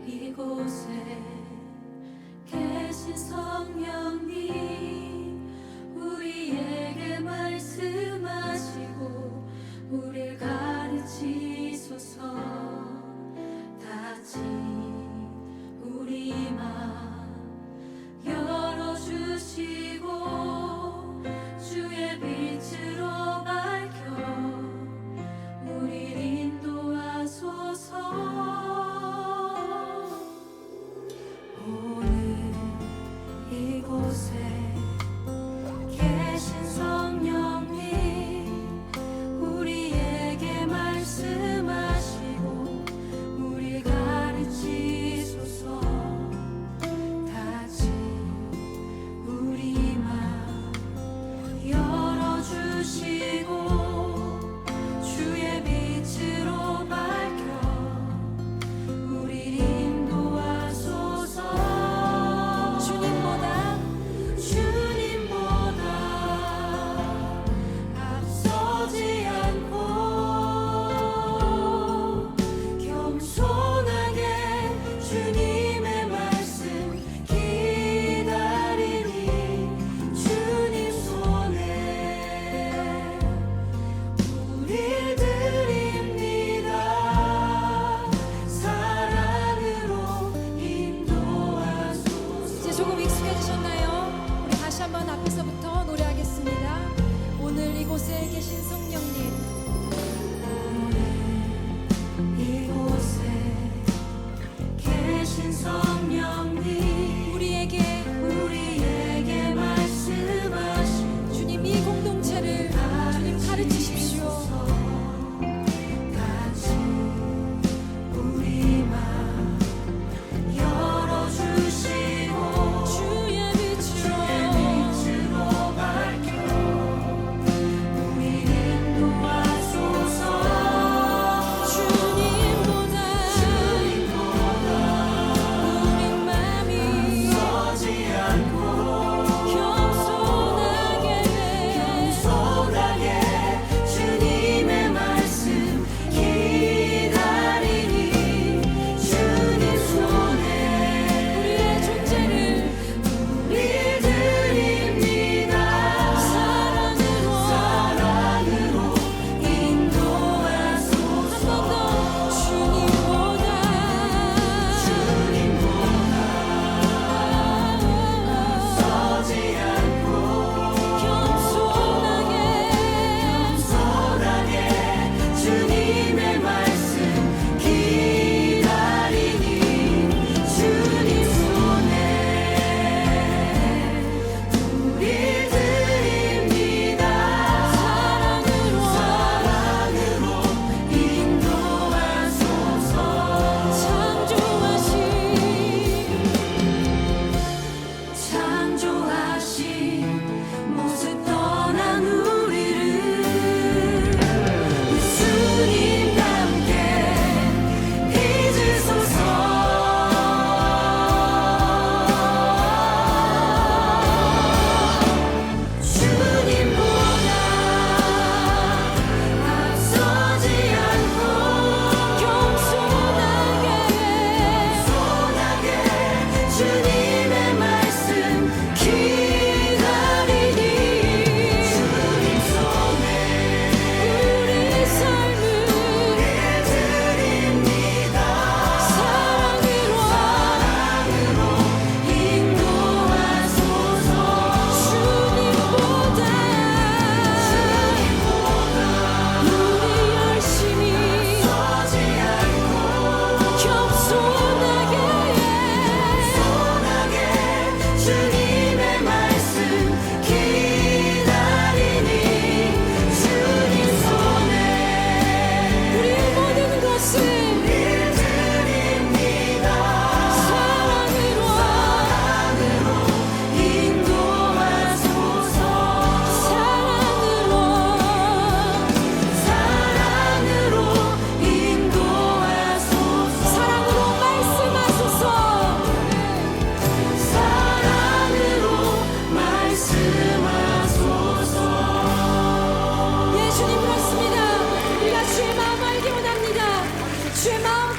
이곳에 계신 성령님, 우리에게 말씀하시고 우리를 가르치소서. 다진 우리 맘 열어주시고 주의 빛으로 밝혀 우리를 인도하소서.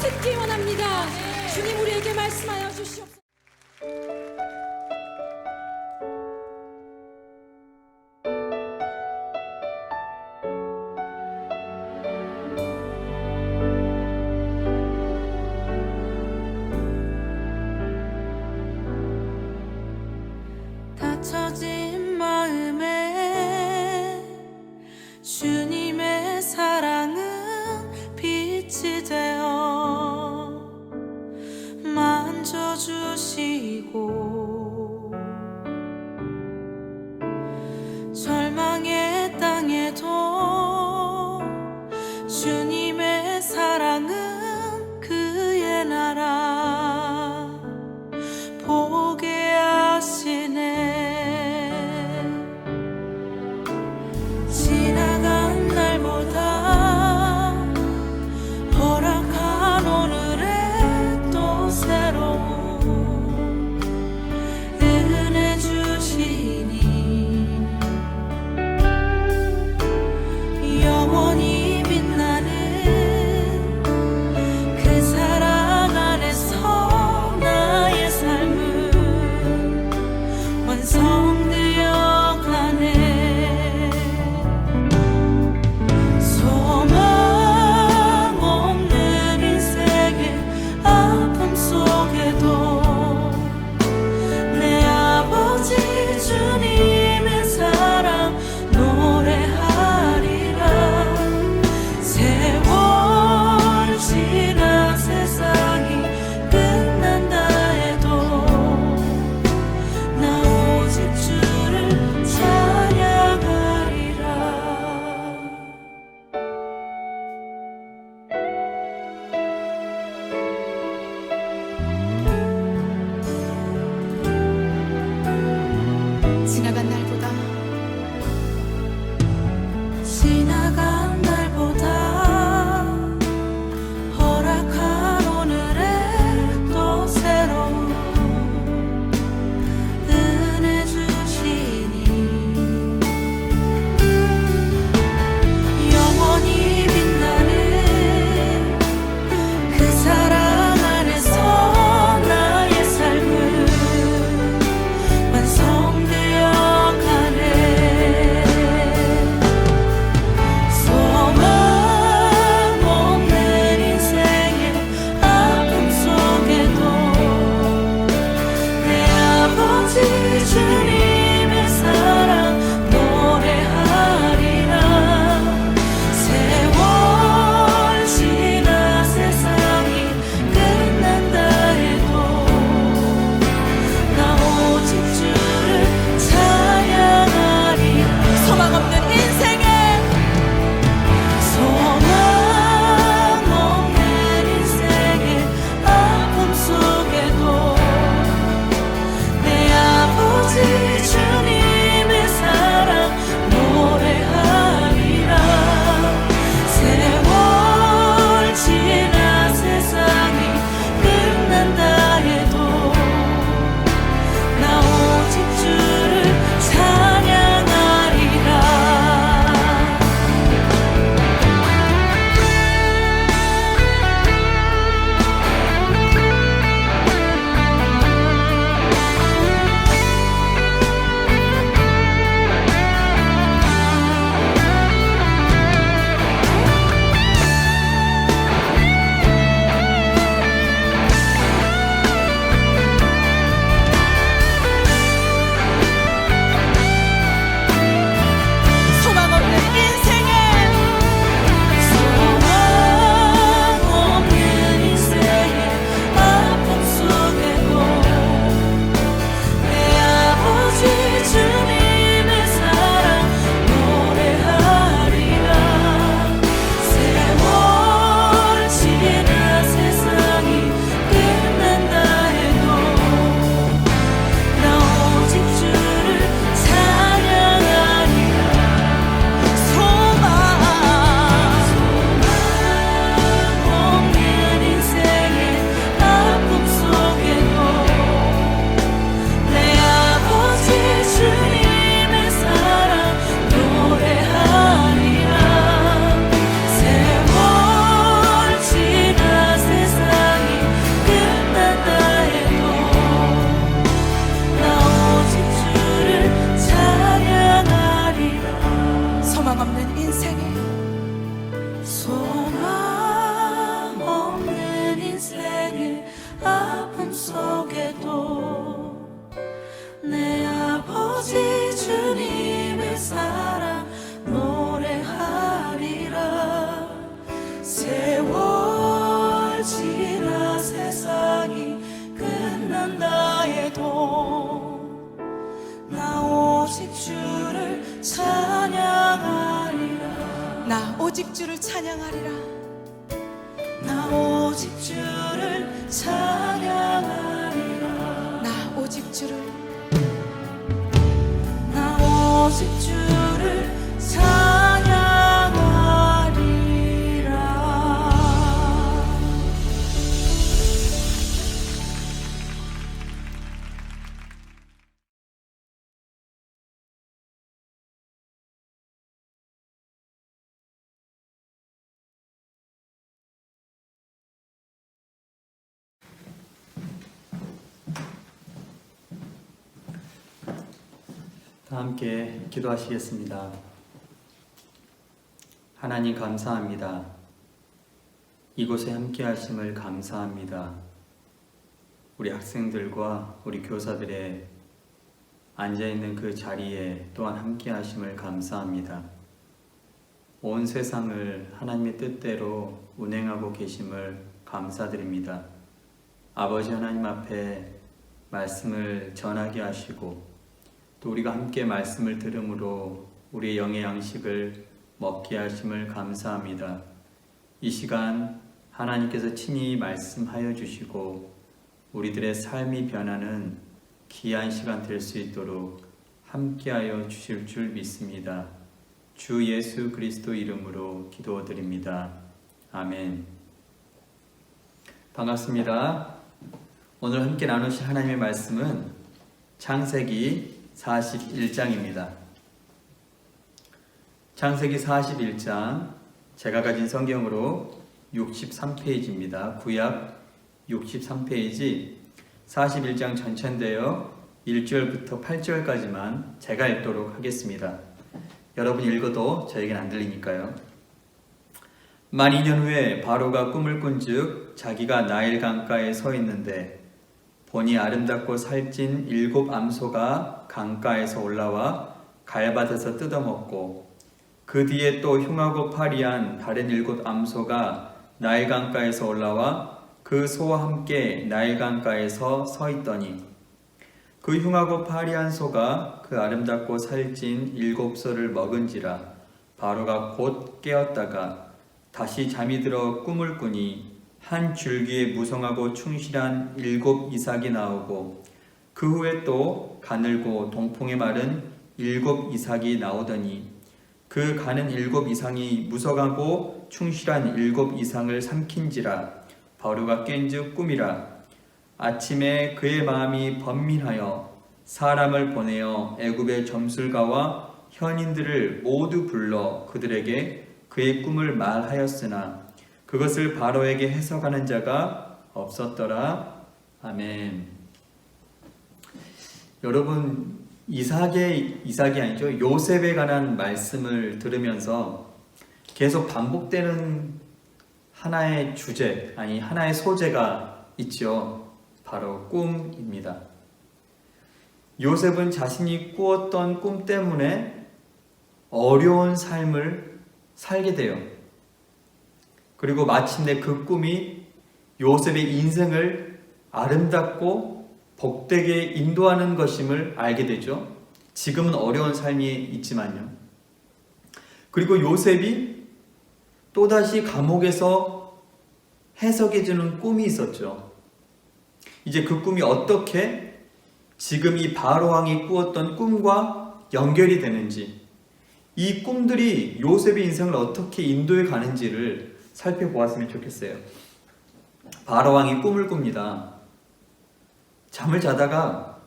듣기 원합니다. 주님 우리에게 말씀하여 주시옵소서. 닫혀진 마음에 주님의 사랑은 빛이 되어 만져주시고 절망의 땅에도 주님의 사랑은 그의 나라 보게 하시네. 지나간 날보다 허락한 오늘의 또 새로운 세상이 끝난다 해도 나 오직 주를 찬양하리라. 나 오직 주를 찬양하리라. 나 오직 주를 찬양하리라. 나 오직 주를 나 오직 주를 찬양하리라. 다 함께 기도하시겠습니다. 하나님 감사합니다. 이곳에 함께 하심을 감사합니다. 우리 학생들과 우리 교사들의 앉아있는 그 자리에 또한 함께 하심을 감사합니다. 온 세상을 하나님의 뜻대로 운행하고 계심을 감사드립니다. 아버지 하나님 앞에 말씀을 전하게 하시고 또 우리가 함께 말씀을 들음으로 우리의 영의 양식을 먹게 하심을 감사합니다. 이 시간 하나님께서 친히 말씀하여 주시고 우리들의 삶이 변하는 귀한 시간 될 수 있도록 함께하여 주실 줄 믿습니다. 주 예수 그리스도 이름으로 기도드립니다. 아멘. 반갑습니다. 오늘 함께 나누실 하나님의 말씀은 창세기 41장입니다. 창세기 41장, 제가 가진 성경으로 63페이지입니다. 구약 63페이지 41장 전체인데요. 1절부터 8절까지만 제가 읽도록 하겠습니다. 여러분 읽어도 저에겐 안 들리니까요. 만 2년 후에 바로가 꿈을 꾼즉 자기가 나일 강가에 서 있는데 보니 아름답고 살찐 7 암소가 강가에서 올라와 갈밭에서 뜯어먹고 그 뒤에 또 흉하고 파리한 다른 7 암소가 나일 강가에서 올라와 그 소와 함께 나일 강가에서 서 있더니 그 흉하고 파리한 소가 그 아름답고 살찐 7소를 먹은지라 바로가 곧 깨었다가 다시 잠이 들어 꿈을 꾸니 한 줄기에 무성하고 충실한 7 이삭이 나오고 그 후에 또 가늘고 동풍에 마른 7 이삭이 나오더니 그 가는 7 이상이 무성하고 충실한 7 이상을 삼킨지라 바로가 깬즉 꿈이라. 아침에 그의 마음이 번민하여 사람을 보내어 애굽의 점술가와 현인들을 모두 불러 그들에게 그의 꿈을 말하였으나 그것을 바로에게 해석하는 자가 없었더라. 아멘. 여러분, 이삭이 아니죠. 요셉에 관한 말씀을 들으면서 계속 반복되는 하나의 주제, 아니 하나의 소재가 있죠. 바로 꿈입니다. 요셉은 자신이 꾸었던 꿈 때문에 어려운 삶을 살게 돼요. 그리고 마침내 그 꿈이 요셉의 인생을 아름답고 복되게 인도하는 것임을 알게 되죠. 지금은 어려운 삶이 있지만요. 그리고 요셉이 또다시 감옥에서 해석해주는 꿈이 있었죠. 이제 그 꿈이 어떻게 지금 이 바로왕이 꾸었던 꿈과 연결이 되는지, 이 꿈들이 요셉의 인생을 어떻게 인도해 가는지를 살펴보았으면 좋겠어요. 바로왕이 꿈을 꿉니다. 잠을 자다가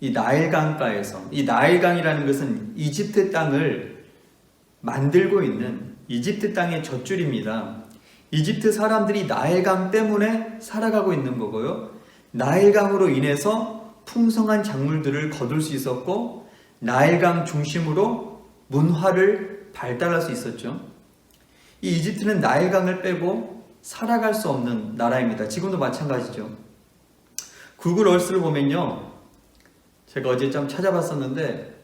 이 나일강가에서, 이 나일강이라는 것은 이집트 땅을 만들고 있는 이집트 땅의 젖줄입니다. 이집트 사람들이 나일강 때문에 살아가고 있는 거고요. 나일강으로 인해서 풍성한 작물들을 거둘 수 있었고 나일강 중심으로 문화를 발달할 수 있었죠. 이 이집트는 나일강을 빼고 살아갈 수 없는 나라입니다. 지금도 마찬가지죠. 구글 얼스를 보면요, 제가 어제 좀 찾아봤었는데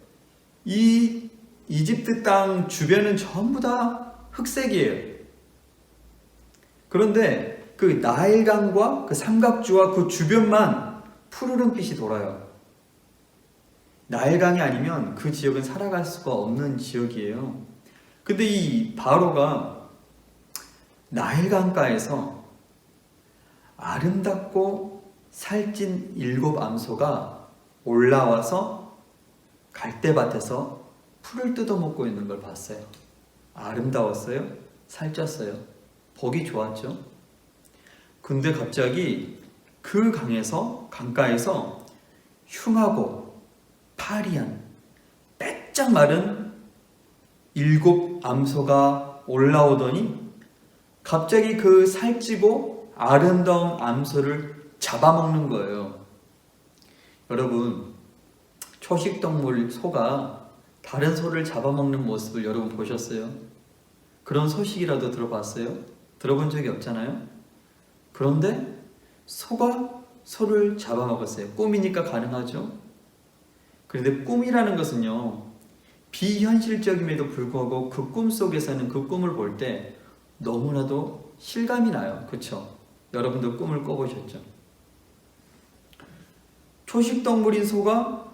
이 이집트 땅 주변은 전부 다 흑색이에요. 그런데 그 나일강과 그 삼각주와 그 주변만 푸르른 빛이 돌아요. 나일강이 아니면 그 지역은 살아갈 수가 없는 지역이에요. 근데 이 바로가 나일강가에서 아름답고 살찐 7 암소가 올라와서 갈대밭에서 풀을 뜯어먹고 있는 걸 봤어요. 아름다웠어요? 살쪘어요? 보기 좋았죠? 근데 갑자기 그 강가에서 흉하고 파리한 빼짝 마른 7 암소가 올라오더니 갑자기 그 살찌고 아름다운 암소를 잡아먹는 거예요. 여러분, 초식동물 소가 다른 소를 잡아먹는 모습을 여러분 보셨어요? 그런 소식이라도 들어봤어요? 들어본 적이 없잖아요? 그런데 소가 소를 잡아먹었어요. 꿈이니까 가능하죠? 그런데 꿈이라는 것은요, 비현실적임에도 불구하고 그 꿈 속에서는 그 꿈을 볼 때 너무나도 실감이 나요. 그쵸? 여러분도 꿈을 꿔보셨죠? 초식동물인 소가,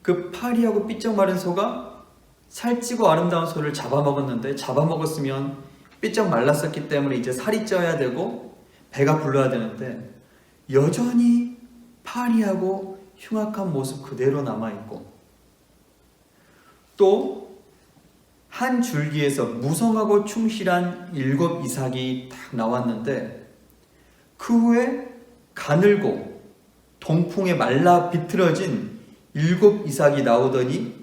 그 파리하고 삐쩍 마른 소가 살찌고 아름다운 소를 잡아먹었는데, 잡아먹었으면 삐쩍 말랐었기 때문에 이제 살이 쪄야 되고 배가 불러야 되는데 여전히 파리하고 흉악한 모습 그대로 남아있고, 또 한 줄기에서 무성하고 충실한 7 이삭이 딱 나왔는데 그 후에 가늘고 동풍에 말라 비틀어진 7 이삭이 나오더니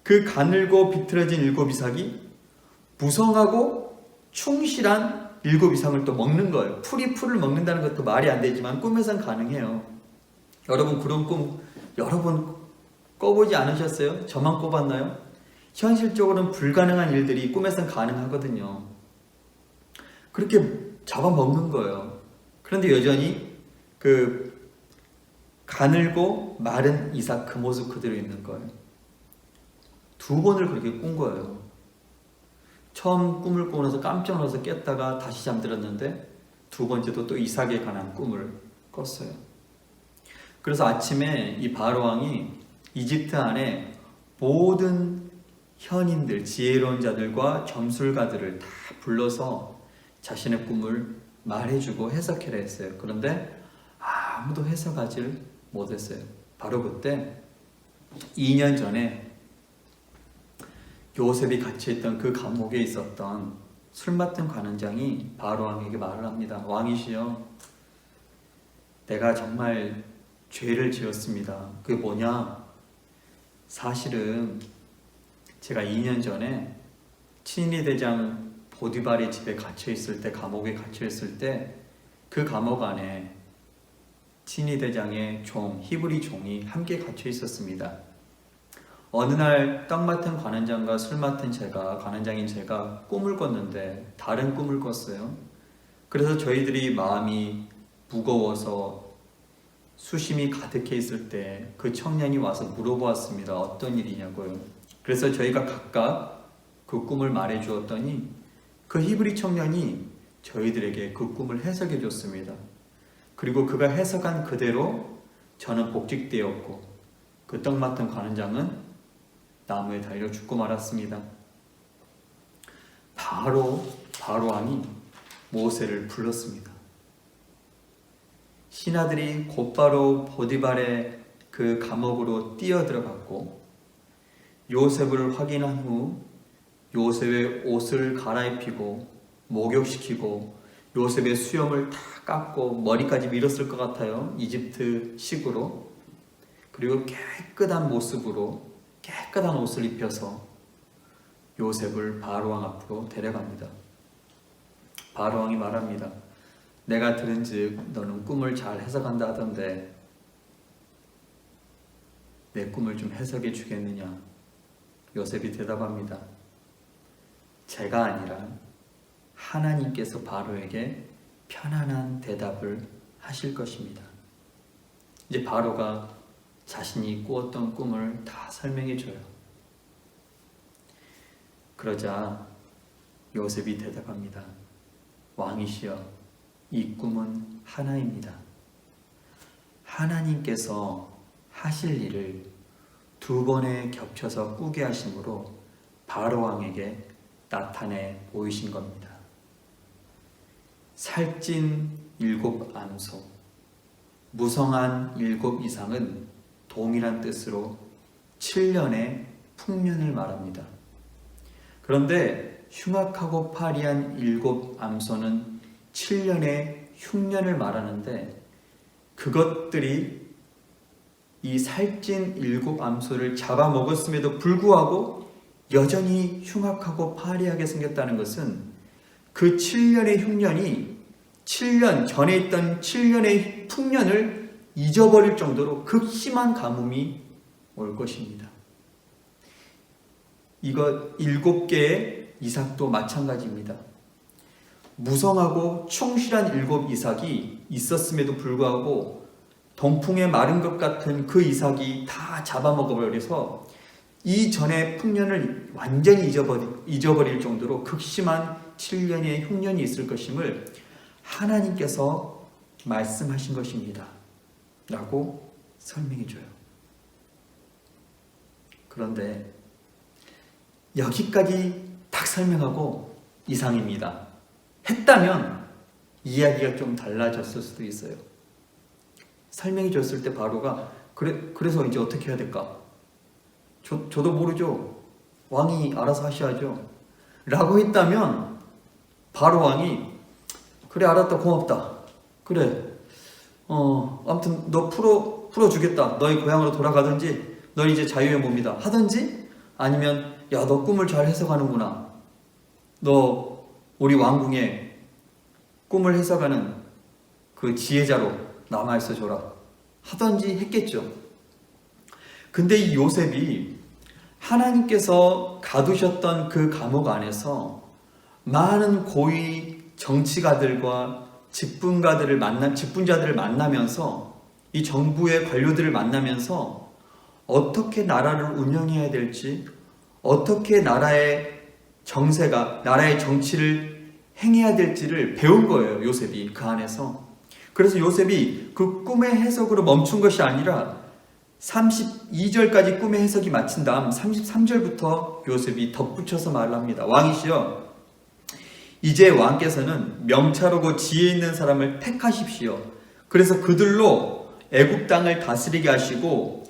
그 가늘고 비틀어진 7 이삭이 무성하고 충실한 7 이상을 또 먹는 거예요. 풀이 풀을 먹는다는 것도 말이 안 되지만 꿈에선 가능해요. 여러분, 그런 꿈 여러 번 꿔보지 않으셨어요? 저만 꿔봤나요? 현실적으로는 불가능한 일들이 꿈에선 가능하거든요. 그렇게 잡아먹는 거예요. 그런데 여전히 그 가늘고 마른 이삭 그 모습 그대로 있는 거예요. 2번을 그렇게 꾼 거예요. 처음 꿈을 꾸고 나서 깜짝 놀라서 깼다가 다시 잠들었는데 2번째도 또 이삭에 관한 꿈을 꿨어요. 그래서 아침에 이 바로왕이 이집트 안에 모든 현인들, 지혜로운 자들과 점술가들을 다 불러서 자신의 꿈을 말해주고 해석해라 했어요. 그런데 아무도 해석하지 못했어요. 바로 그때 2년 전에 요셉이 갇혀있던 그 감옥에 있었던 술 맡은 관원장이 바로왕에게 말을 합니다. 왕이시여, 내가 정말 죄를 지었습니다. 그게 뭐냐? 사실은 제가 2년 전에 친위 대장 보디발의 집에 갇혀있을 때, 감옥에 갇혀있을 때 그 감옥 안에 친위 대장의 종, 히브리 종이 함께 갇혀 있었습니다. 어느 날 떡 맡은 관원장과 술 맡은 관원장인 제가 꿈을 꿨는데 다른 꿈을 꿨어요. 그래서 저희들이 마음이 무거워서 수심이 가득해 있을 때 그 청년이 와서 물어보았습니다. 어떤 일이냐고요. 그래서 저희가 각각 그 꿈을 말해 주었더니 그 히브리 청년이 저희들에게 그 꿈을 해석해 줬습니다. 그리고 그가 해석한 그대로 저는 복직되었고 그 떡 맡은 관원장은 나무에 달려 죽고 말았습니다. 바로왕이 모세를 불렀습니다. 신하들이 곧바로 보디발의 그 감옥으로 뛰어들어갔고 요셉을 확인한 후 요셉의 옷을 갈아입히고 목욕시키고 요셉의 수염을 다 깎고 머리까지 밀었을 것 같아요. 이집트식으로. 그리고 깨끗한 모습으로 깨끗한 옷을 입혀서 요셉을 바로왕 앞으로 데려갑니다. 바로왕이 말합니다. 내가 들은즉 너는 꿈을 잘 해석한다 하던데 내 꿈을 좀 해석해 주겠느냐? 요셉이 대답합니다. 제가 아니라 하나님께서 바로에게 편안한 대답을 하실 것입니다. 이제 바로가 자신이 꾸었던 꿈을 다 설명해 줘요. 그러자 요셉이 대답합니다. 왕이시여, 이 꿈은 하나입니다. 하나님께서 하실 일을 두 번에 겹쳐서 꾸게 하심으로 바로 왕에게 나타내 보이신 겁니다. 살찐 7 암소, 무성한 7 이상은 동일한 뜻으로 7년의 풍년을 말합니다. 그런데 흉악하고 파리한 7 암소는 7년의 흉년을 말하는데, 그것들이 이 살찐 7 암소를 잡아먹었음에도 불구하고 여전히 흉악하고 파리하게 생겼다는 것은 그 7년의 흉년이 7년 전에 있던 7년의 풍년을 잊어버릴 정도로 극심한 가뭄이 올 것입니다. 이것 7개의 이삭도 마찬가지입니다. 무성하고 충실한 7 이삭이 있었음에도 불구하고 동풍에 마른 것 같은 그 이삭이 다 잡아먹어버려서 이전의 풍년을 완전히 잊어버릴 정도로 극심한 7년의 흉년이 있을 것임을 하나님께서 말씀하신 것입니다 라고 설명해 줘요. 그런데 여기까지 딱 설명하고 이상입니다 했다면 이야기가 좀 달라졌을 수도 있어요. 설명해 줬을 때 바로가 그래서 이제 어떻게 해야 될까? 저도 모르죠. 왕이 알아서 하셔야죠 라고 했다면 바로 왕이 그래 알았다 고맙다 그래 아무튼 너 풀어주겠다 너희 고향으로 돌아가든지 너 이제 자유의 몸이다 하든지, 아니면 야 너 꿈을 잘 해석하는구나 너 우리 왕궁에 꿈을 해석하는 그 지혜자로 남아있어 줘라 하든지 했겠죠. 근데 이 요셉이 하나님께서 가두셨던 그 감옥 안에서 많은 고위 정치가들과 직분자들을 만나면서 이 정부의 관료들을 만나면서 어떻게 나라를 운영해야 될지, 어떻게 나라의 정치를 행해야 될지를 배운 거예요, 요셉이 그 안에서. 그래서 요셉이 그 꿈의 해석으로 멈춘 것이 아니라 32절까지 꿈의 해석이 마친 다음 33절부터 요셉이 덧붙여서 말을 합니다. 왕이시여, 이제 왕께서는 명철하고 지혜 있는 사람을 택하십시오. 그래서 그들로 애굽 땅을 다스리게 하시고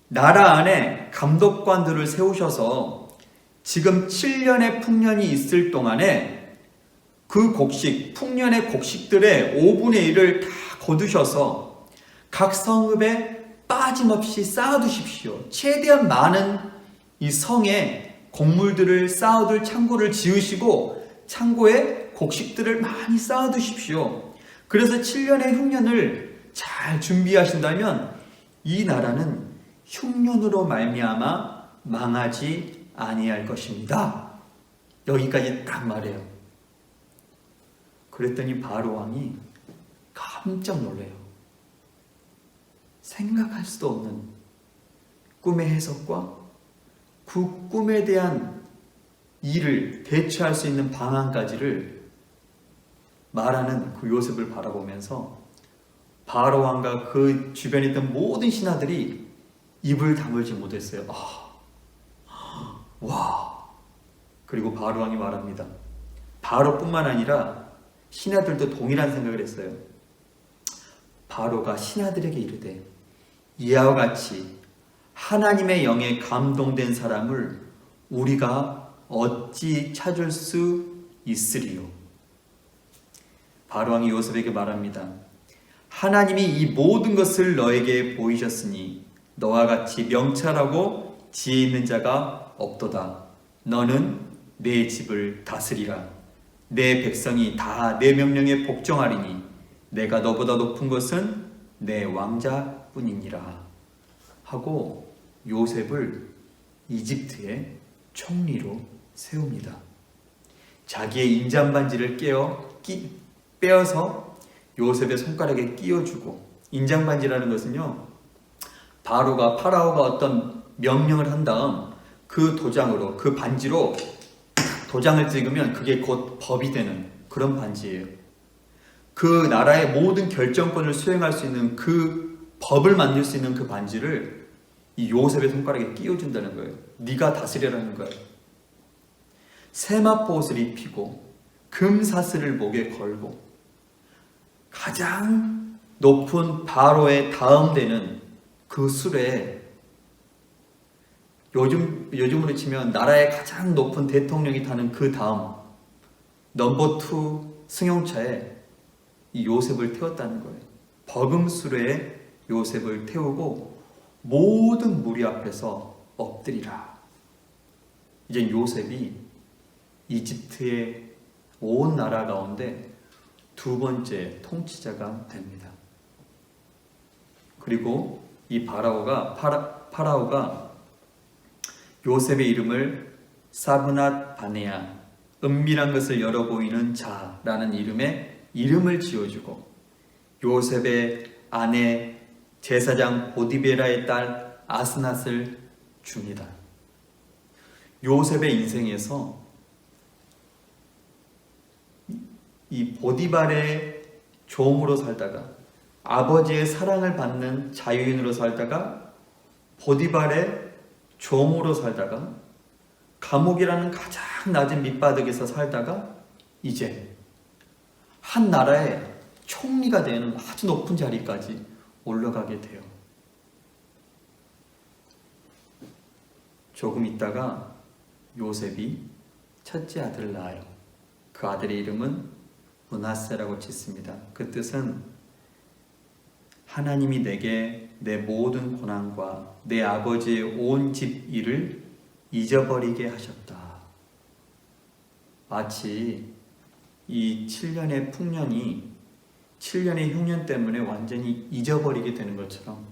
나라 안에 감독관들을 세우셔서 지금 7년의 풍년이 있을 동안에 그 풍년의 곡식들의 5분의 1을 다 거두셔서 각 성읍에 빠짐없이 쌓아두십시오. 최대한 많은 이 성에 곡물들을 쌓아둘 창고를 지으시고 창고에 곡식들을 많이 쌓아두십시오. 그래서 7년의 흉년을 잘 준비하신다면 이 나라는 흉년으로 말미암아 망하지 아니할 것입니다. 여기까지 딱 말해요. 그랬더니 바로 왕이 깜짝 놀래요. 생각할 수도 없는 꿈의 해석과 그 꿈에 대한 일을 대처할 수 있는 방안까지를 말하는 그 요셉을 바라보면서 바로 왕과 그 주변에 있던 모든 신하들이 입을 다물지 못했어요. 와. 그리고 바로 왕이 말합니다. 바로뿐만 아니라 신하들도 동일한 생각을 했어요. 바로가 신하들에게 이르되 이와 같이 하나님의 영에 감동된 사람을 우리가 어찌 찾을 수 있으리요. 바로 왕이 요셉에게 말합니다. 하나님이 이 모든 것을 너에게 보이셨으니 너와 같이 명철하고 지혜 있는 자가 없도다. 너는 내 집을 다스리라. 내 백성이 다 내 명령에 복종하리니 내가 너보다 높은 것은 내 왕자뿐이니라 하고 요셉을 이집트의 총리로 세웁니다. 자기의 인장반지를 빼어서 요셉의 손가락에 끼워주고, 인장반지라는 것은요, 파라오가 어떤 명령을 한 다음 그 도장으로, 그 반지로 도장을 찍으면 그게 곧 법이 되는 그런 반지예요. 그 나라의 모든 결정권을 수행할 수 있는 그 법을 만들 수 있는 그 반지를 이 요셉의 손가락에 끼워준다는 거예요. 네가 다스려라는 거예요. 세마포 옷을 입히고 금사슬을 목에 걸고 가장 높은 바로의 다음 되는 그 술에 요즘으로 치면 나라의 가장 높은 대통령이 타는 그 다음 넘버 2 승용차에 이 요셉을 태웠다는 거예요. 버금수레에 요셉을 태우고 모든 무리 앞에서 엎드리라. 이제 요셉이 이집트의 온 나라 가운데 두 번째 통치자가 됩니다. 그리고 이 파라오가 요셉의 이름을 사브낫 바네아, 은밀한 것을 열어 보이는 자라는 이름을 지어주고 요셉의 아내 제사장 보디베라의 딸 아스낫을 줍니다. 요셉의 인생에서 이 보디발의 종으로 살다가 아버지의 사랑을 받는 자유인으로 살다가 보디발의 종으로 살다가 감옥이라는 가장 낮은 밑바닥에서 살다가 이제 한 나라의 총리가 되는 아주 높은 자리까지 올라가게 돼요. 조금 있다가 요셉이 첫째 아들을 낳아요. 그 아들의 이름은 므낫세라고 짓습니다. 그 뜻은 하나님이 내게 내 모든 고난과 내 아버지의 온 집 일을 잊어버리게 하셨다. 마치 이 7년의 풍년이 7년의 흉년 때문에 완전히 잊어버리게 되는 것처럼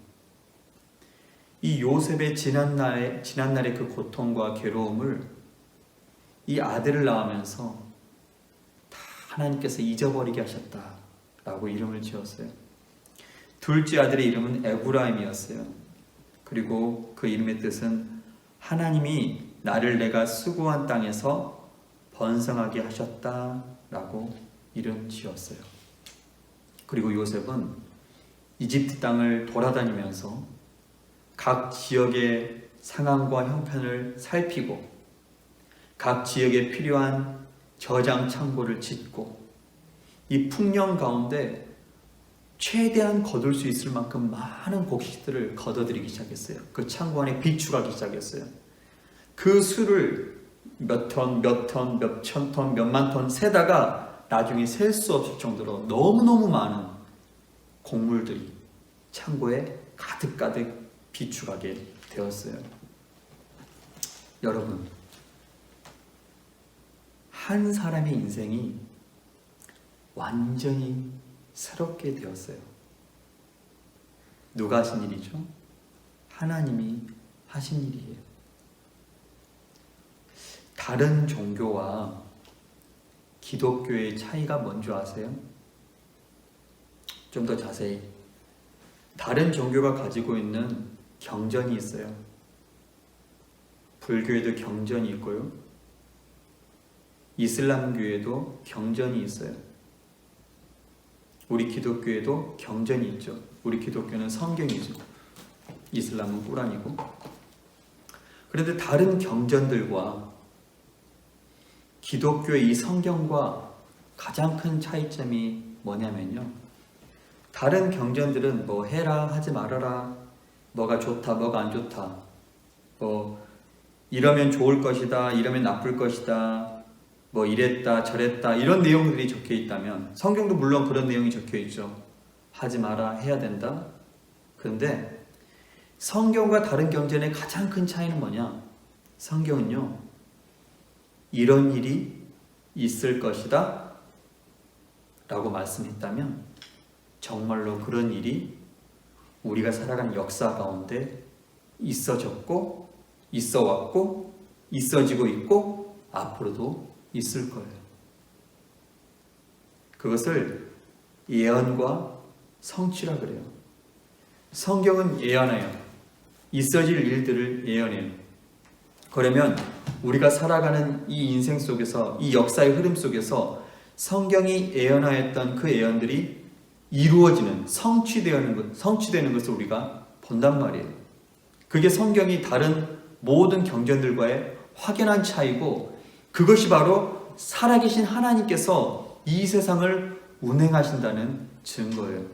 이 요셉의 지난날의 그 고통과 괴로움을 이 아들을 낳으면서 다 하나님께서 잊어버리게 하셨다라고 이름을 지었어요. 둘째 아들의 이름은 에브라임이었어요. 그리고 그 이름의 뜻은 하나님이 나를 내가 수고한 땅에서 번성하게 하셨다라고 이름 지었어요. 그리고 요셉은 이집트 땅을 돌아다니면서 각 지역의 상황과 형편을 살피고 각 지역에 필요한 저장 창고를 짓고 이 풍년 가운데 최대한 거둘 수 있을 만큼 많은 곡식들을 거둬들이기 시작했어요. 그 창고 안에 비축하기 시작했어요. 그 수를 몇 톤, 몇 천 톤, 몇만 톤 세다가 나중에 셀 수 없을 정도로 너무너무 많은 곡물들이 창고에 가득가득 비축하게 되었어요. 여러분, 한 사람의 인생이 완전히 새롭게 되었어요. 누가 하신 일이죠? 하나님이 하신 일이에요. 다른 종교와 기독교의 차이가 뭔지 아세요? 좀 더 자세히. 다른 종교가 가지고 있는 경전이 있어요. 불교에도 경전이 있고요. 이슬람교에도 경전이 있어요. 우리 기독교에도 경전이 있죠. 우리 기독교는 성경이죠. 이슬람은 꾸란이고. 그런데 다른 경전들과 기독교의 이 성경과 가장 큰 차이점이 뭐냐면요. 다른 경전들은 뭐 해라 하지 말아라, 뭐가 좋다 뭐가 안 좋다, 뭐 이러면 좋을 것이다 이러면 나쁠 것이다, 뭐 이랬다 저랬다 이런 내용들이 적혀 있다면 성경도 물론 그런 내용이 적혀 있죠. 하지 마라, 해야 된다. 그런데 성경과 다른 경전의 가장 큰 차이는 뭐냐? 성경은요, 이런 일이 있을 것이다 라고 말씀했다면 정말로 그런 일이 우리가 살아가는 역사 가운데 있어졌고 있어왔고 있어지고 있고 앞으로도 있을 거예요. 그것을 예언과 성취라 그래요. 성경은 예언해요. 있어질 일들을 예언해요. 그러면 우리가 살아가는 이 인생 속에서, 이 역사의 흐름 속에서 성경이 예언하였던 그 예언들이 이루어지는, 성취되는 것을 우리가 본단 말이에요. 그게 성경이 다른 모든 경전들과의 확연한 차이고, 그것이 바로 살아계신 하나님께서 이 세상을 운행하신다는 증거예요.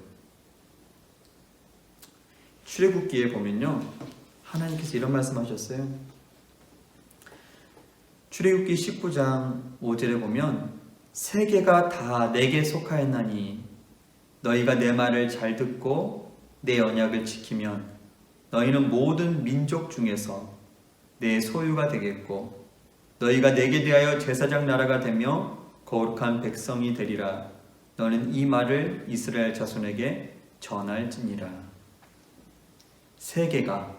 출애굽기에 보면요, 하나님께서 이런 말씀하셨어요. 출애굽기 19장 5절에 보면 세계가 다 내게 속하였나니 너희가 내 말을 잘 듣고 내 언약을 지키면 너희는 모든 민족 중에서 내 소유가 되겠고 너희가 내게 대하여 제사장 나라가 되며 거룩한 백성이 되리라. 너는 이 말을 이스라엘 자손에게 전할지니라. 세계가,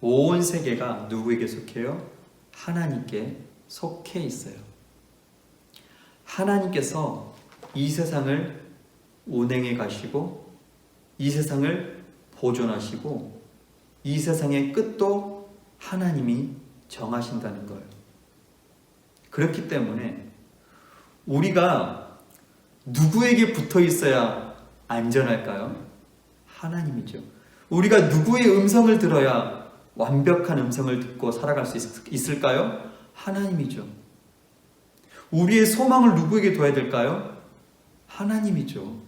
온 세계가 누구에게 속해요? 하나님께 속해 있어요. 하나님께서 이 세상을 운행해 가시고 이 세상을 보존하시고 이 세상의 끝도 하나님이 정하신다는 거예요. 그렇기 때문에 우리가 누구에게 붙어 있어야 안전할까요? 하나님이죠. 우리가 누구의 음성을 들어야 완벽한 음성을 듣고 살아갈 수 있을까요? 하나님이죠. 우리의 소망을 누구에게 둬야 될까요? 하나님이죠.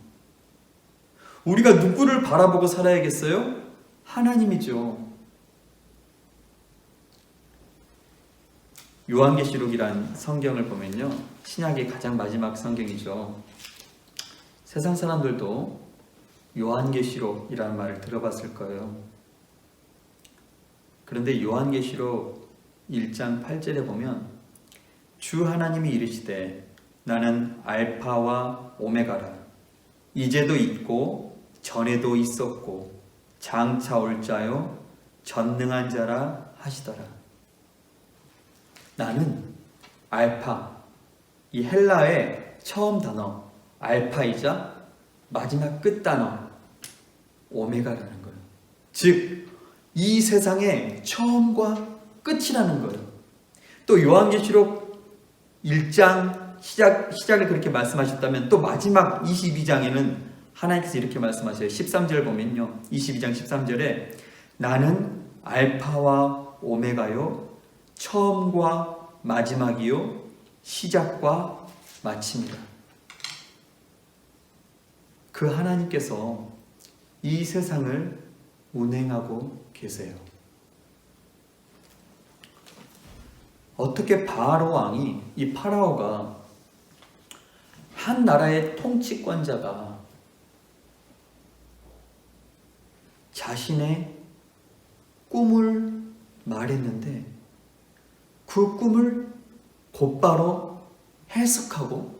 우리가 누구를 바라보고 살아야겠어요? 하나님이죠. 요한계시록이란 성경을 보면요, 신약의 가장 마지막 성경이죠. 세상 사람들도 요한계시록이라는 말을 들어봤을 거예요. 그런데 요한계시록 1장 8절에 보면 주 하나님이 이르시되 나는 알파와 오메가라. 이제도 있고 전에도 있었고 장차 올 자요 전능한 자라 하시더라. 나는 알파, 이 헬라의 처음 단어 알파이자 마지막 끝 단어 오메가라는 거예요. 즉 이 세상의 처음과 끝이라는 거예요. 또 요한계시록 1장 시작을 그렇게 말씀하셨다면 또 마지막 22장에는 하나님께서 이렇게 말씀하셔요. 13절 보면요, 22장 13절에 나는 알파와 오메가요 처음과 마지막이요 시작과 마침이라. 그 하나님께서 이 세상을 운행하고 계세요. 어떻게 바로 왕이, 이 파라오가 한 나라의 통치권자가 자신의 꿈을 말했는데 그 꿈을 곧바로 해석하고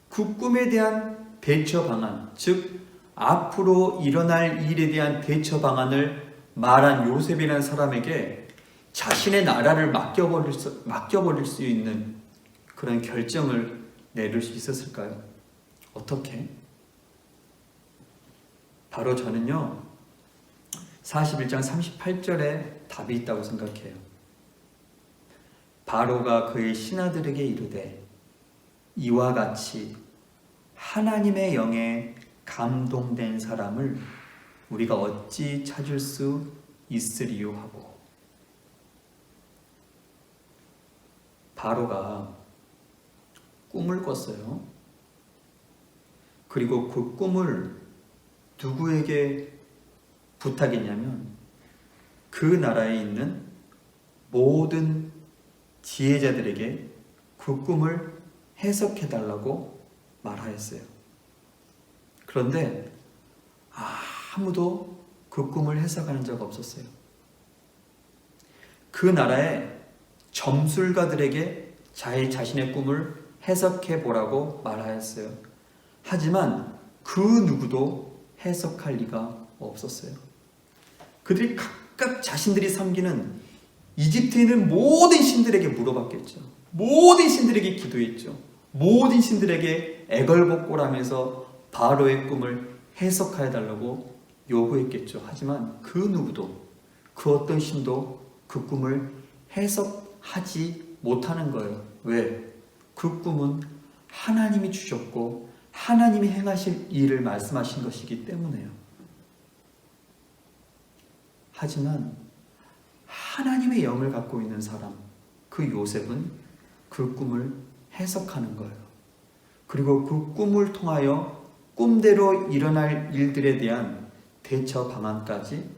그 꿈에 대한 대처 방안, 즉 앞으로 일어날 일에 대한 대처 방안을 말한 요셉이라는 사람에게 자신의 나라를 맡겨버릴 수 있는 그런 결정을 내릴 수 있었을까요? 어떻게? 바로 저는요 41장 38절에 답이 있다고 생각해요. 바로가 그의 신하들에게 이르되 이와 같이 하나님의 영에 감동된 사람을 우리가 어찌 찾을 수 있으리요 하고. 바로가 꿈을 꿨어요. 그리고 그 꿈을 누구에게 부탁했냐면 그 나라에 있는 모든 지혜자들에게 그 꿈을 해석해달라고 말하였어요. 그런데 아무도 그 꿈을 해석하는 적 없었어요. 그 나라의 점술가들에게 자신의 꿈을 해석해 보라고 말하였어요. 하지만 그 누구도 해석할 리가 없었어요. 그들이 각각 자신들이 섬기는 이집트에 있는 모든 신들에게 물어봤겠죠. 모든 신들에게 기도했죠. 모든 신들에게 애걸복걸하면서 바로의 꿈을 해석해 달라고 요구했겠죠. 하지만 그 누구도, 그 어떤 신도 그 꿈을 해석하지 못하는 거예요. 왜? 그 꿈은 하나님이 주셨고 하나님이 행하실 일을 말씀하신 것이기 때문에요. 하지만 하나님의 영을 갖고 있는 사람, 그 요셉은 그 꿈을 해석하는 거예요. 그리고 그 꿈을 통하여 꿈대로 일어날 일들에 대한 대처 방안까지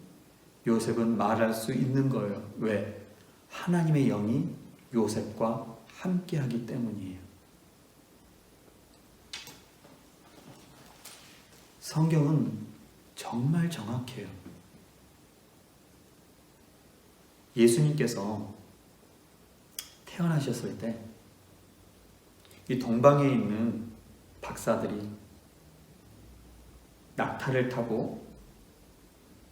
요셉은 말할 수 있는 거예요. 왜? 하나님의 영이 요셉과 함께하기 때문이에요. 성경은 정말 정확해요. 예수님께서 태어나셨을 때 이 동방에 있는 박사들이 낙타를 타고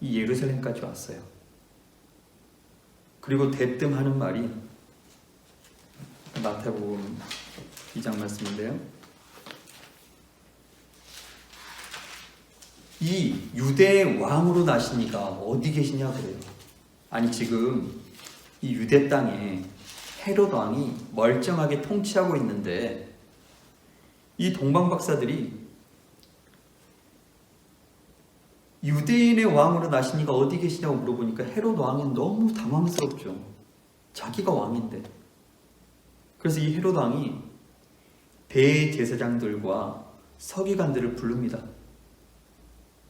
이 예루살렘까지 왔어요. 그리고 대뜸 하는 말이 마태복음 2장 말씀인데요. 이 유대의 왕으로 나시니가 어디 계시냐 그래요. 아니 지금 이 유대 땅에 헤롯 왕이 멀쩡하게 통치하고 있는데 이 동방 박사들이 유대인의 왕으로 나시니가 어디 계시냐고 물어보니까 헤롯 왕은 너무 당황스럽죠. 자기가 왕인데. 그래서 이 헤롯 왕이 대제사장들과 서기관들을 부릅니다.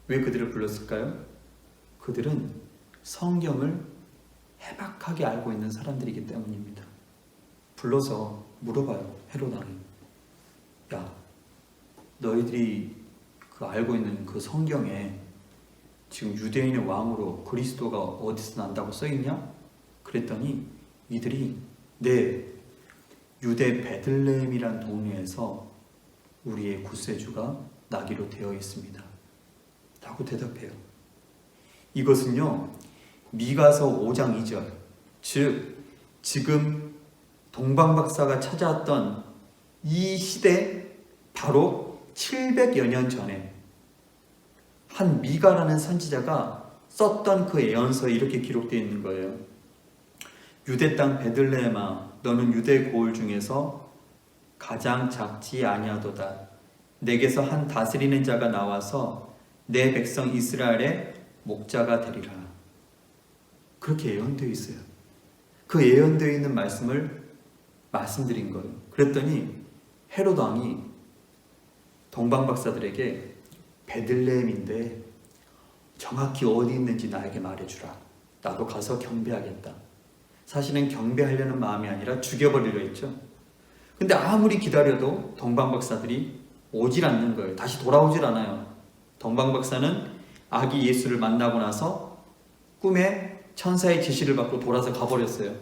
왜 그들을 불렀을까요? 그들은 성경을 해박하게 알고 있는 사람들이기 때문입니다. 불러서 물어봐요. 헤롯 왕이. 야, 너희들이 알고 있는 그 성경에 지금 유대인의 왕으로 그리스도가 어디서 난다고 써있냐? 그랬더니 이들이 네, 유대 베들레헴이란 동네에서 우리의 구세주가 나기로 되어 있습니다 라고 대답해요. 이것은요 미가서 5장 2절, 즉 지금 동방박사가 찾아왔던 이 시대 바로 700여 년 전에 한 미가라는 선지자가 썼던 그 예언서에 이렇게 기록되어 있는 거예요. 유대 땅 베들레헴아, 너는 유대 고을 중에서 가장 작지 아니하도다. 내게서 한 다스리는 자가 나와서 내 백성 이스라엘의 목자가 되리라. 그렇게 예언되어 있어요. 그 예언되어 있는 말씀을 말씀드린 거예요. 그랬더니 헤롯 왕이 동방 박사들에게 베들레헴인데 정확히 어디 있는지 나에게 말해주라. 나도 가서 경배하겠다. 사실은 경배하려는 마음이 아니라 죽여버리려 했죠. 근데 아무리 기다려도 동방 박사들이 오질 않는 거예요. 다시 돌아오질 않아요. 동방 박사는 아기 예수를 만나고 나서 꿈에 천사의 지시를 받고 돌아서 가버렸어요.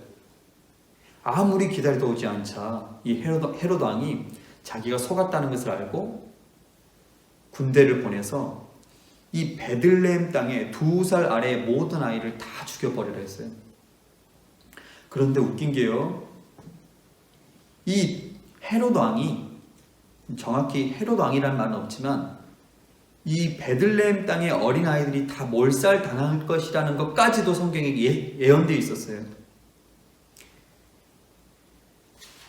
아무리 기다려도 오지 않자 이 헤롯 왕이 자기가 속았다는 것을 알고 군대를 보내서 이 베들레헴 땅에 2살 아래의 모든 아이를 다 죽여버리려 했어요. 그런데 웃긴 게요, 이 헤롯 왕이, 정확히 헤롯 왕이라는 말은 없지만 이 베들레헴 땅의 어린아이들이 다 몰살 당할 것이라는 것까지도 성경에 예언되어 있었어요.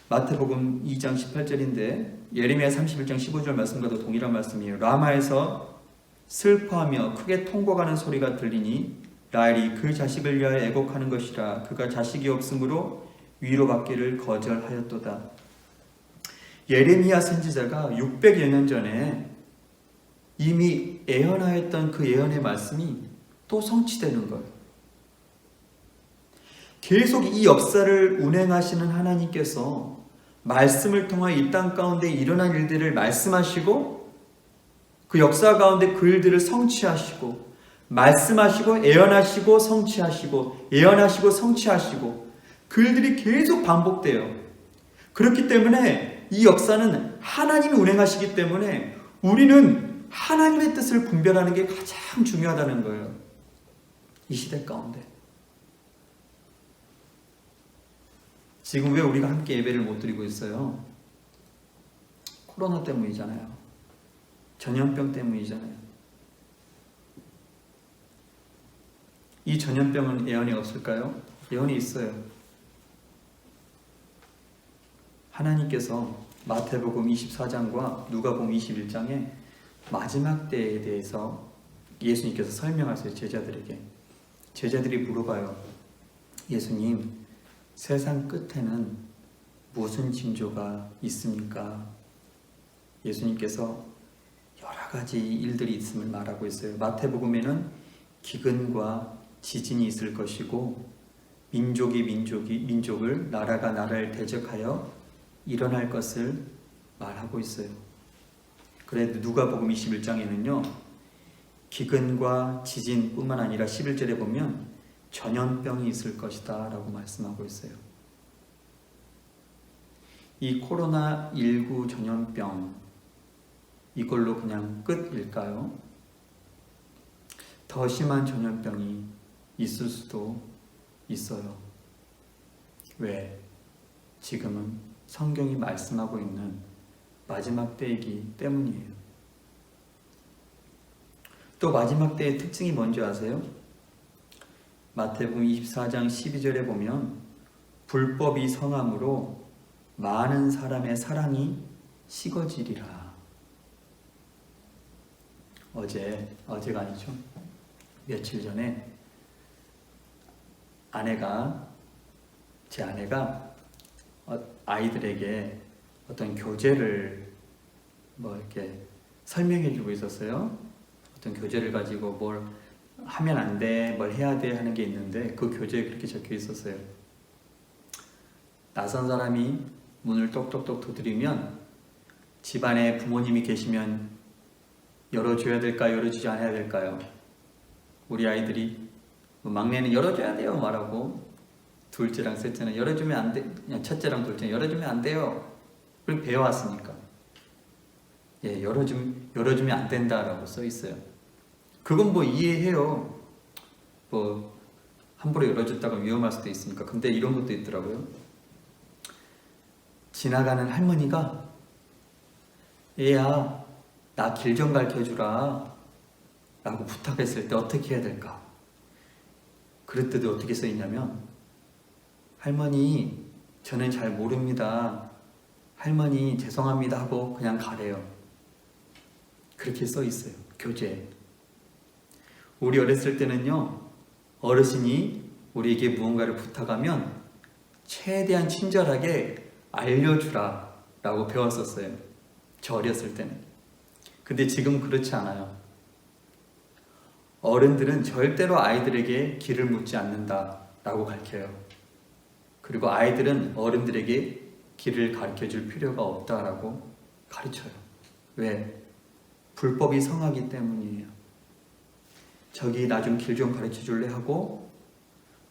마태복음 2장 18절인데 예레미야 31장 15절 말씀과도 동일한 말씀이에요. 라마에서 슬퍼하며 크게 통곡하는 소리가 들리니 라헬이 그 자식을 위하여 애곡하는 것이라. 그가 자식이 없으므로 위로받기를 거절하였도다. 예레미야 선지자가 600여 년 전에 이미 예언하였던 그 예언의 말씀이 또 성취되는 거예요. 계속 이 역사를 운행하시는 하나님께서 말씀을 통해 이 땅 가운데 일어난 일들을 말씀하시고 그 역사 가운데 그 일들을 성취하시고 말씀하시고 예언하시고 성취하시고 예언하시고 성취하시고 그 일들이 계속 반복돼요. 그렇기 때문에 이 역사는 하나님이 운행하시기 때문에 우리는 하나님의 뜻을 분별하는 게 가장 중요하다는 거예요. 이 시대 가운데. 지금 왜 우리가 함께 예배를 못 드리고 있어요? 코로나 때문이잖아요. 전염병 때문이잖아요. 이 전염병은 예언이 없을까요? 예언이 있어요. 하나님께서 마태복음 24장과 누가복음 21장에 마지막 때에 대해서 예수님께서 설명하세요. 제자들에게. 제자들이 물어봐요. 예수님, 세상 끝에는 무슨 징조가 있습니까? 예수님께서 여러 가지 일들이 있음을 말하고 있어요. 마태복음에는 기근과 지진이 있을 것이고 민족이 민족을, 나라가 나라를 대적하여 일어날 것을 말하고 있어요. 그래도 누가복음 21장에는요, 기근과 지진뿐만 아니라 11절에 보면 전염병이 있을 것이다 라고 말씀하고 있어요. 이 코로나19 전염병, 이걸로 그냥 끝일까요? 더 심한 전염병이 있을 수도 있어요. 왜? 지금은 성경이 말씀하고 있는 마지막 때이기 때문이에요. 또 마지막 때의 특징이 뭔지 아세요? 마태복음 24장 12절에 보면 불법이 성함으로 많은 사람의 사랑이 식어지리라. 어제가 아니죠. 며칠 전에 제 아내가 아이들에게 어떤 교재를 이렇게 설명해 주고 있었어요. 어떤 교재를 가지고 뭘 하면 안 돼, 뭘 해야 돼 하는 게 있는데 그 교재에 그렇게 적혀 있었어요. 낯선 사람이 문을 똑똑똑 두드리면 집안에 부모님이 계시면 열어줘야 될까요? 열어주지 않아야 될까요? 우리 아이들이 막내는 열어줘야 돼요 말하고, 둘째랑 셋째는 열어주면 안 돼, 그냥 첫째랑 둘째는 열어주면 안 돼요. 그리고 배워왔으니까. 열어주면 안 된다라고 써 있어요. 그건 이해해요. 함부로 열어줬다가 위험할 수도 있으니까. 근데 이런 것도 있더라고요. 지나가는 할머니가 얘야, 나 길 좀 가르쳐주라 라고 부탁했을 때 어떻게 해야 될까? 그랬더니 어떻게 써 있냐면, 할머니, 저는 잘 모릅니다. 할머니, 죄송합니다 하고 그냥 가래요. 그렇게 써 있어요, 교재에. 우리 어렸을 때는요, 어르신이 우리에게 무언가를 부탁하면 최대한 친절하게 알려주라 라고 배웠었어요. 저 어렸을 때는. 근데 지금 그렇지 않아요. 어른들은 절대로 아이들에게 길을 묻지 않는다 라고 가르쳐요. 그리고 아이들은 어른들에게 길을 가르쳐 줄 필요가 없다라고 가르쳐요. 왜? 불법이 성하기 때문이에요. 저기 나 좀 길 좀 가르쳐 줄래 하고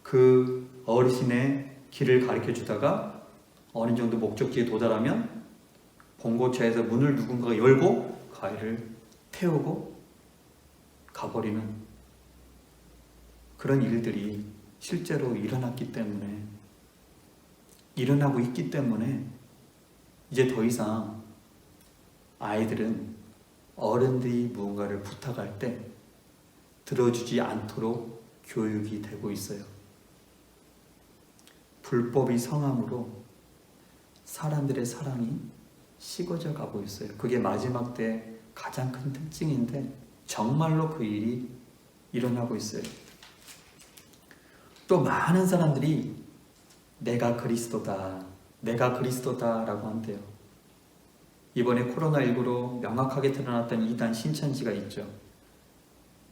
그 어르신의 길을 가르쳐 주다가 어느 정도 목적지에 도달하면 봉고차에서 문을 누군가가 열고 그 아이를 태우고 가버리는 그런 일들이 실제로 일어나고 있기 때문에 이제 더 이상 아이들은 어른들이 무언가를 부탁할 때 들어주지 않도록 교육이 되고 있어요. 불법이 성함으로 사람들의 사랑이 식어져 가고 있어요. 그게 마지막 때 가장 큰 특징인데 정말로 그 일이 일어나고 있어요. 또 많은 사람들이 내가 그리스도다 라고 한대요. 이번에 코로나19로 명확하게 드러났던 이단 신천지가 있죠.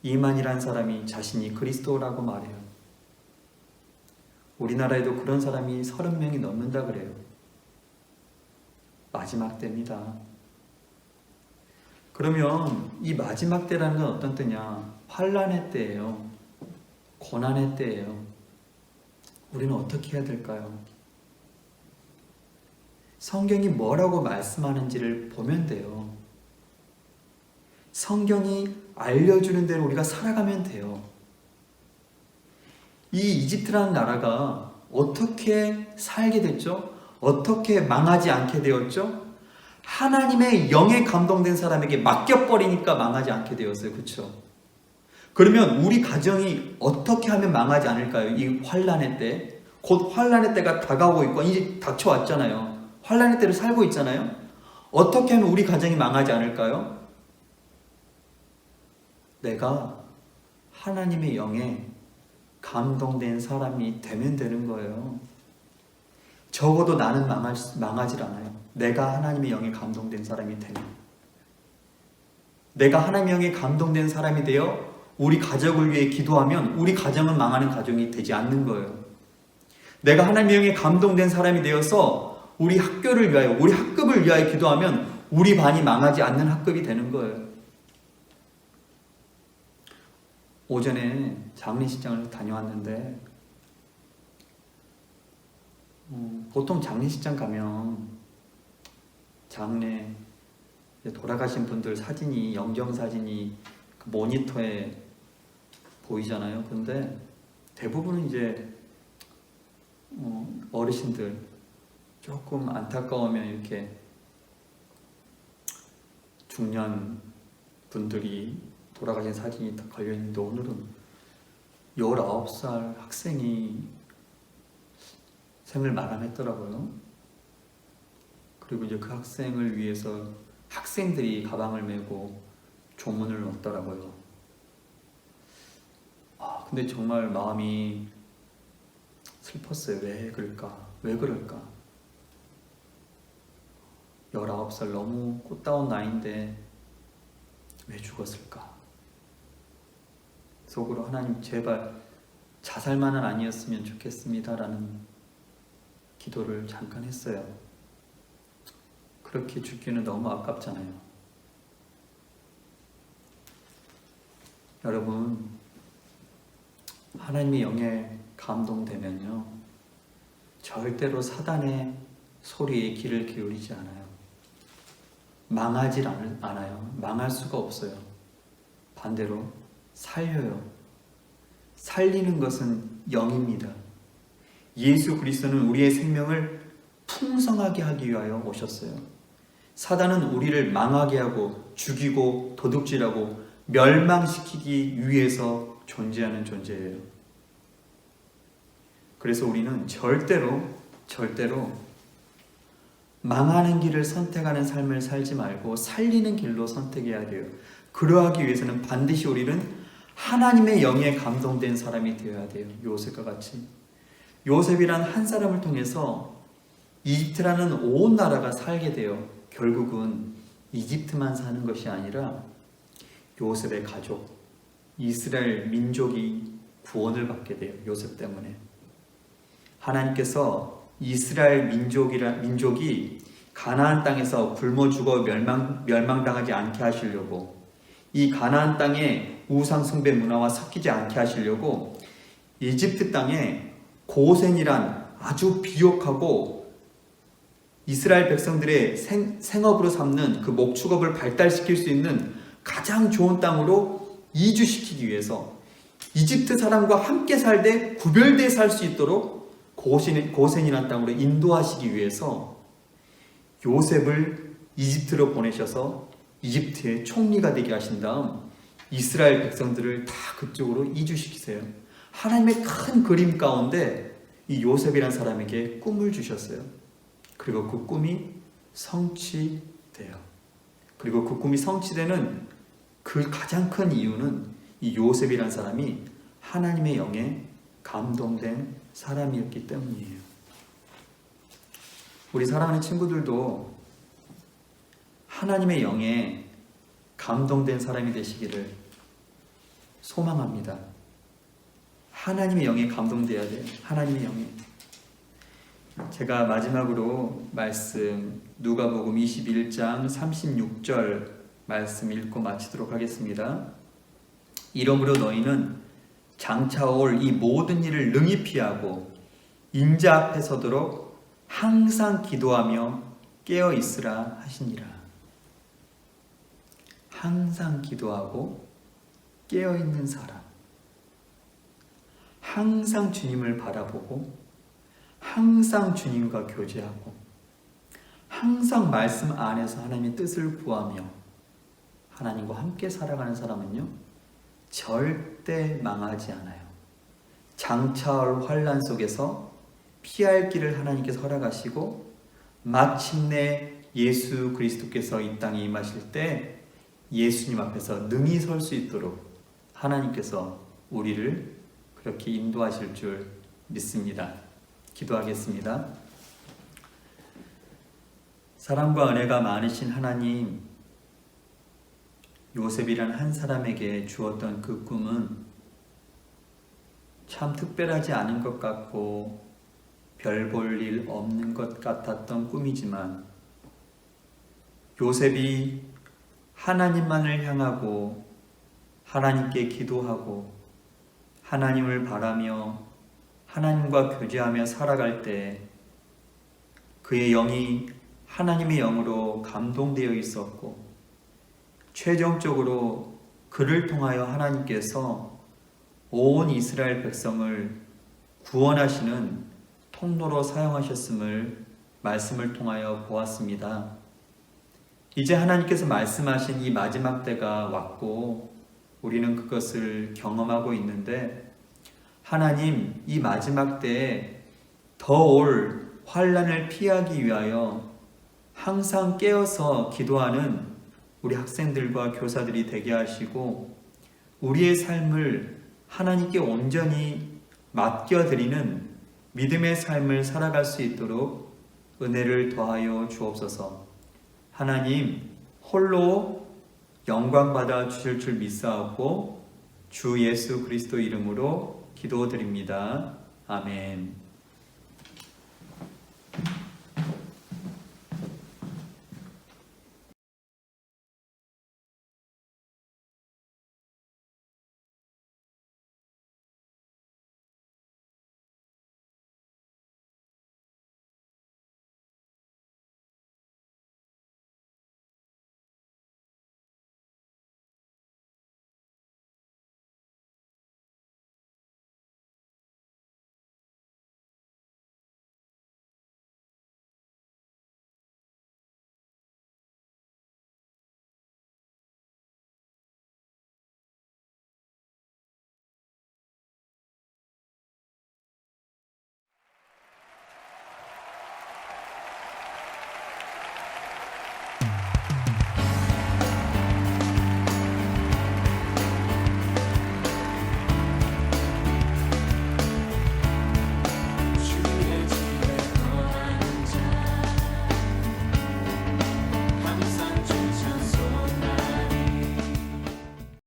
이만이라는 사람이 자신이 그리스도라고 말해요. 우리나라에도 그런 사람이 30명이 넘는다 그래요. 마지막 때입니다. 그러면 이 마지막 때라는 건 어떤 때냐? 환난의 때예요. 고난의 때예요. 우리는 어떻게 해야 될까요? 성경이 뭐라고 말씀하는지를 보면 돼요. 성경이 알려주는 대로 우리가 살아가면 돼요. 이 이집트라는 나라가 어떻게 살게 됐죠? 어떻게 망하지 않게 되었죠? 하나님의 영에 감동된 사람에게 맡겨버리니까 망하지 않게 되었어요. 그렇죠? 그러면 우리 가정이 어떻게 하면 망하지 않을까요? 이 환난의 때, 곧 환난의 때가 다가오고 있고 이제 닥쳐왔잖아요. 환난의 때를 살고 있잖아요. 어떻게 하면 우리 가정이 망하지 않을까요? 내가 하나님의 영에 감동된 사람이 되면 되는 거예요. 적어도 나는 망하질 않아요. 내가 하나님의 영에 감동된 사람이 되면. 내가 하나님의 영에 감동된 사람이 되어 우리 가족을 위해 기도하면 우리 가정은 망하는 가정이 되지 않는 거예요. 내가 하나님의 영에 감동된 사람이 되어서 우리 학교를 위하여, 우리 학급을 위하여 기도하면 우리 반이 망하지 않는 학급이 되는 거예요. 오전에 장례식장을 다녀왔는데 보통 장례식장 가면 장례 돌아가신 분들 사진이, 영정사진이 그 모니터에 보이잖아요. 근데 대부분은 이제 어르신들 조금 안타까우면 이렇게 중년 분들이 돌아가신 사진이 다 걸려있는데 오늘은 19살 학생이 생을 마감했더라고요. 그리고 이제 그 학생을 위해서 학생들이 가방을 메고 조문을 넣었더라고요. 근데 정말 마음이 슬펐어요. 왜 그럴까? 왜 그럴까? 19살 너무 꽃다운 나이인데 왜 죽었을까? 속으로 하나님 제발 자살만은 아니었으면 좋겠습니다라는 기도를 잠깐 했어요. 그렇게 죽기는 너무 아깝잖아요. 여러분, 하나님의 영에 감동되면요, 절대로 사단의 소리에 귀를 기울이지 않아요. 망하질 않아요. 망할 수가 없어요. 반대로 살려요. 살리는 것은 영입니다. 예수 그리스도는 우리의 생명을 풍성하게 하기 위하여 오셨어요. 사단은 우리를 망하게 하고 죽이고 도둑질하고 멸망시키기 위해서 존재하는 존재예요. 그래서 우리는 절대로 망하는 길을 선택하는 삶을 살지 말고 살리는 길로 선택해야 돼요. 그러하기 위해서는 반드시 우리는 하나님의 영에 감동된 사람이 되어야 돼요. 요셉과 같이. 요셉이란 한 사람을 통해서 이집트라는 온 나라가 살게 돼요. 결국은 이집트만 사는 것이 아니라 요셉의 가족, 이스라엘 민족이 구원을 받게 돼요. 요셉 때문에. 하나님께서 이스라엘 민족이 가나안 땅에서 굶어 죽어 멸망당하지 않게 하시려고, 이 가나안 땅에 우상 숭배 문화와 섞이지 않게 하시려고 이집트 땅에 고센이란 아주 비옥하고 이스라엘 백성들의 생업으로 삼는 그 목축업을 발달시킬 수 있는 가장 좋은 땅으로 이주시키기 위해서, 이집트 사람과 함께 살되 구별되어 살 수 있도록 고센이라는 땅으로 인도하시기 위해서 요셉을 이집트로 보내셔서 이집트의 총리가 되게 하신 다음 이스라엘 백성들을 다 그쪽으로 이주시키세요. 하나님의 큰 그림 가운데 이 요셉이라는 사람에게 꿈을 주셨어요. 그리고 그 꿈이 성취돼요. 그리고 그 꿈이 성취되는 그 가장 큰 이유는 이 요셉이라는 사람이 하나님의 영에 감동된 사람이었기 때문이에요. 우리 사랑하는 친구들도 하나님의 영에 감동된 사람이 되시기를 소망합니다. 하나님의 영에 감동돼야 돼요. 하나님의 영에. 제가 마지막으로 말씀 누가복음 21장 36절 말씀 읽고 마치도록 하겠습니다. 이러므로 너희는 장차 올 이 모든 일을 능히 피하고 인자 앞에 서도록 항상 기도하며 깨어 있으라 하시니라. 항상 기도하고 깨어 있는 사람, 항상 주님을 바라보고 항상 주님과 교제하고 항상 말씀 안에서 하나님의 뜻을 구하며 하나님과 함께 살아가는 사람은요, 절대 망하지 않아요. 장차올 환난 속에서 피할 길을 하나님께서 허락하시고 마침내 예수 그리스도께서 이 땅에 임하실 때 예수님 앞에서 능히 설 수 있도록 하나님께서 우리를 그렇게 인도하실 줄 믿습니다. 기도하겠습니다. 사랑과 은혜가 많으신 하나님, 요셉이란 한 사람에게 주었던 그 꿈은 참 특별하지 않은 것 같고 별 볼 일 없는 것 같았던 꿈이지만, 요셉이 하나님만을 향하고 하나님께 기도하고 하나님을 바라며 하나님과 교제하며 살아갈 때 그의 영이 하나님의 영으로 감동되어 있었고, 최종적으로 그를 통하여 하나님께서 온 이스라엘 백성을 구원하시는 통로로 사용하셨음을 말씀을 통하여 보았습니다. 이제 하나님께서 말씀하신 이 마지막 때가 왔고 우리는 그것을 경험하고 있는데, 하나님, 이 마지막 때에 더 올 환난을 피하기 위하여 항상 깨어서 기도하는 우리 학생들과 교사들이 되게 하시고, 우리의 삶을 하나님께 온전히 맡겨드리는 믿음의 삶을 살아갈 수 있도록 은혜를 더하여 주옵소서. 하나님, 홀로 영광 받아 주실 줄 믿사옵고 주 예수 그리스도 이름으로 기도드립니다. 아멘.